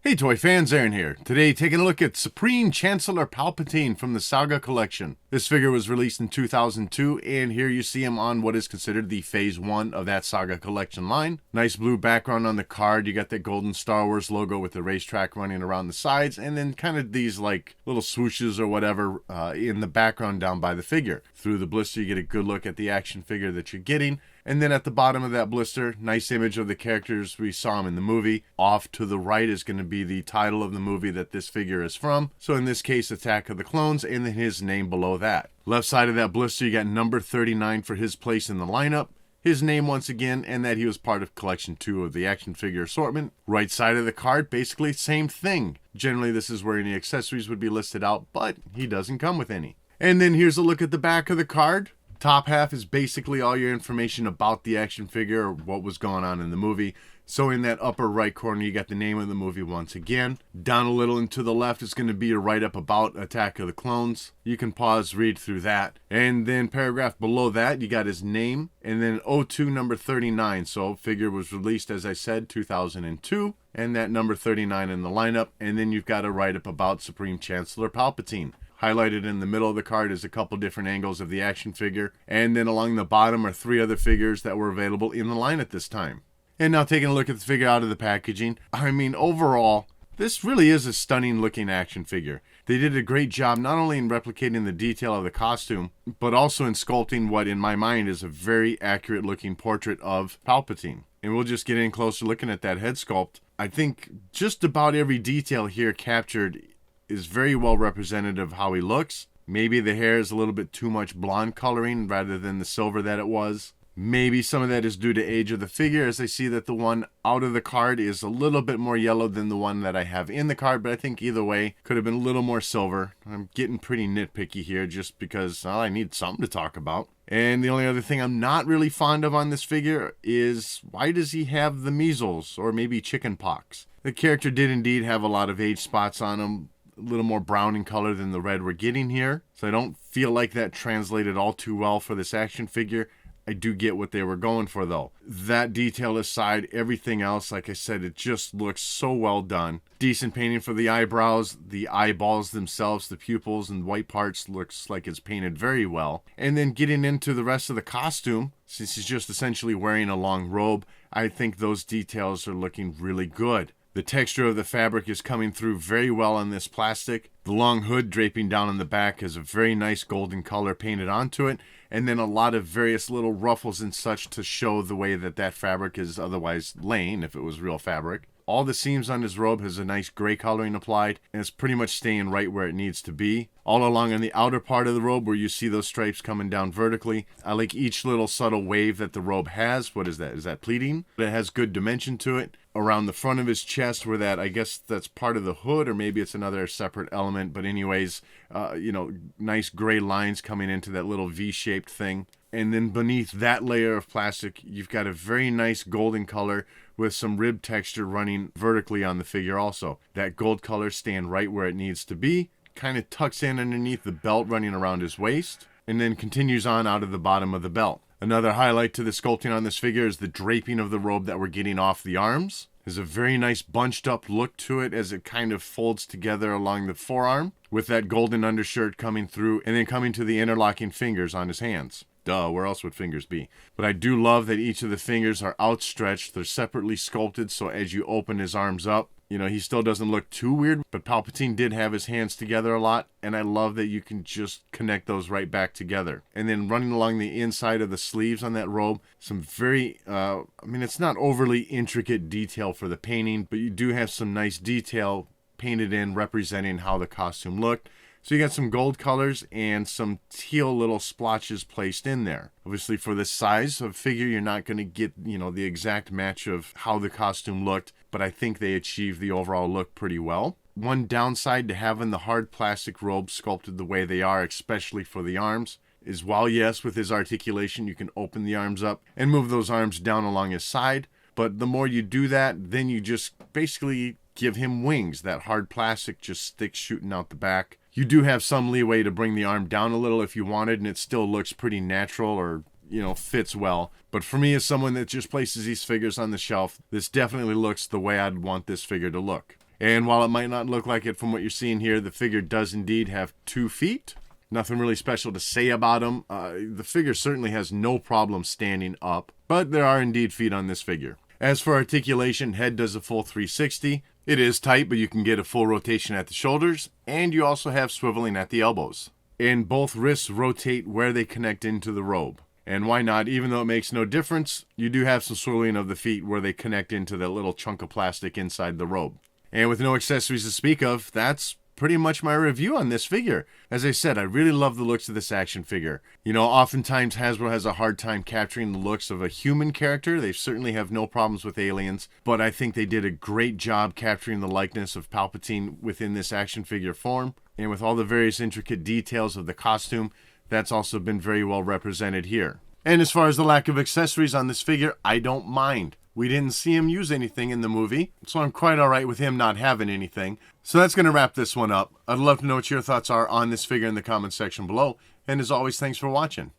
Hey toy fans, Aaron here. Today taking a look at Supreme Chancellor Palpatine from the Saga Collection. This figure was released in 2002 and here you see him on what is considered the Phase 1 of that Saga Collection line. Nice blue background on the card, you got that golden Star Wars logo with the racetrack running around the sides and then kind of these like little swooshes or whatever in the background down by the figure. Through the blister you get a good look at the action figure that you're getting. And then at the bottom of that blister, nice image of the characters we saw him in the movie. Off to the right is going to be the title of the movie that this figure is from. So in this case, Attack of the Clones, and then his name below that. Left side of that blister, you got number 39 for his place in the lineup. His name once again, and that he was part of Collection 2 of the action figure assortment. Right side of the card, basically same thing. Generally, this is where any accessories would be listed out, but he doesn't come with any. And then here's a look at the back of the card. Top half is basically all your information about the action figure or what was going on in the movie. So in that upper right corner, you got the name of the movie once again. Down a little and to the left is going to be a write-up about Attack of the Clones. You can pause, read through that. And then paragraph below that, you got his name. And then 02 number 39. So figure was released, as I said, 2002. And that number 39 in the lineup. And then you've got a write-up about Supreme Chancellor Palpatine. Highlighted in the middle of the card is a couple different angles of the action figure. And then along the bottom are 3 other figures that were available in the line at this time. And now taking a look at the figure out of the packaging. I mean, overall, this really is a stunning looking action figure. They did a great job not only in replicating the detail of the costume, but also in sculpting what in my mind is a very accurate looking portrait of Palpatine. And we'll just get in closer looking at that head sculpt. I think just about every detail here captured is very well representative of how he looks. Maybe the hair is a little bit too much blonde coloring rather than the silver that it was. Maybe some of that is due to age of the figure, as I see that the one out of the card is a little bit more yellow than the one that I have in the card, but I think either way could have been a little more silver. I'm getting pretty nitpicky here just because I need something to talk about. And the only other thing I'm not really fond of on this figure is why does he have the measles or maybe chicken pox? The character did indeed have a lot of age spots on him. A little more brown in color than the red we're getting here. So I don't feel like that translated all too well for this action figure. I do get what they were going for though. That detail aside, everything else, like I said, it just looks so well done. Decent painting for the eyebrows, the eyeballs themselves, the pupils and white parts looks like it's painted very well. And then getting into the rest of the costume, since he's just essentially wearing a long robe, I think those details are looking really good. The texture of the fabric is coming through very well on this plastic. The long hood draping down in the back has a very nice golden color painted onto it. And then a lot of various little ruffles and such to show the way that that fabric is otherwise laying if it was real fabric. All the seams on his robe has a nice gray coloring applied, and it's pretty much staying right where it needs to be. All along on the outer part of the robe where you see those stripes coming down vertically, I like each little subtle wave that the robe has. What is that? Is that pleating? It has good dimension to it. Around the front of his chest where that, I guess that's part of the hood, or maybe it's another separate element, but anyways, nice gray lines coming into that little V-shaped thing. And then beneath that layer of plastic, you've got a very nice golden color with some rib texture running vertically on the figure also. That gold color staying right where it needs to be, kind of tucks in underneath the belt running around his waist, and then continues on out of the bottom of the belt. Another highlight to the sculpting on this figure is the draping of the robe that we're getting off the arms. There's a very nice bunched up look to it as it kind of folds together along the forearm with that golden undershirt coming through and then coming to the interlocking fingers on his hands. Duh, where else would fingers be? But I do love that each of the fingers are outstretched. They're separately sculpted, so as you open his arms up, he still doesn't look too weird, but Palpatine did have his hands together a lot, and I love that you can just connect those right back together. And then running along the inside of the sleeves on that robe, some very, it's not overly intricate detail for the painting, but you do have some nice detail painted in representing how the costume looked. So you got some gold colors and some teal little splotches placed in there. Obviously for this size of figure, you're not going to get, the exact match of how the costume looked, but I think they achieved the overall look pretty well. One downside to having the hard plastic robes sculpted the way they are, especially for the arms, is while yes, with his articulation, you can open the arms up and move those arms down along his side. But the more you do that, then you just basically give him wings. That hard plastic just sticks shooting out the back. You do have some leeway to bring the arm down a little if you wanted, and it still looks pretty natural or, fits well. But for me, as someone that just places these figures on the shelf, this definitely looks the way I'd want this figure to look. And while it might not look like it from what you're seeing here, the figure does indeed have 2 feet. Nothing really special to say about him. The figure certainly has no problem standing up, but there are indeed feet on this figure. As for articulation, head does a full 360. It is tight, but you can get a full rotation at the shoulders, and you also have swiveling at the elbows. And both wrists rotate where they connect into the robe. And why not? Even though it makes no difference, you do have some swiveling of the feet where they connect into that little chunk of plastic inside the robe. And with no accessories to speak of, that's pretty much my review on this figure. As I said, I really love the looks of this action figure. Oftentimes Hasbro has a hard time capturing the looks of a human character. They certainly have no problems with aliens, but I think they did a great job capturing the likeness of Palpatine within this action figure form. And with all the various intricate details of the costume, that's also been very well represented here. And as far as the lack of accessories on this figure, I don't mind. We didn't see him use anything in the movie, so I'm quite alright with him not having anything. So that's going to wrap this one up. I'd love to know what your thoughts are on this figure in the comments section below. And as always, thanks for watching.